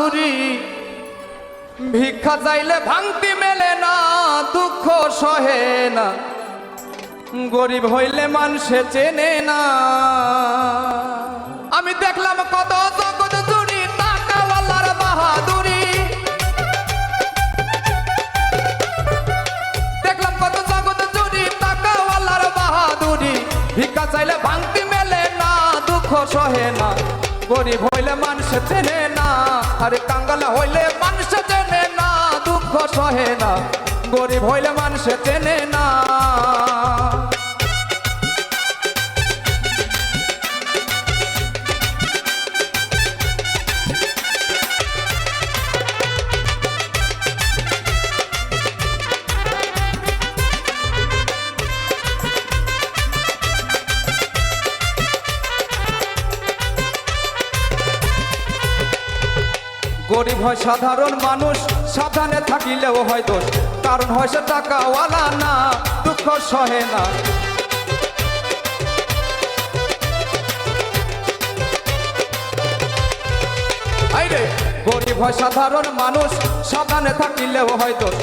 বাহাদুরি ভিক্ষা চাইলে ভাঙতি মেলে না দুঃখ সহে না গরিব হইলে মানুষে চেনে না আমি দেখলাম কত জগৎ জুড়ি টাকাওয়ালার বাহাদুরি দেখলাম কত জগৎ জুড়ি টাকাওয়ালার বাহাদুরি ভিক্ষা চাইলে ভাঙতি মেলে না দুঃখ সহে না গরিব হইলে মানুষ চেনে না আরে কাঙ্গাল হইলে মানুষ চেনে না দুঃখ সহে না গরিব হইলে মানুষ চেনে না গরিব হয় সাধারণ মানুষ সাবধানে থাকিলেও হয় দোষ কারণ হয় সে টাকাওয়ালা না দুঃখ সহে না গরিব হয় সাধারণ মানুষ সাবধানে থাকিলেও হয় দোষ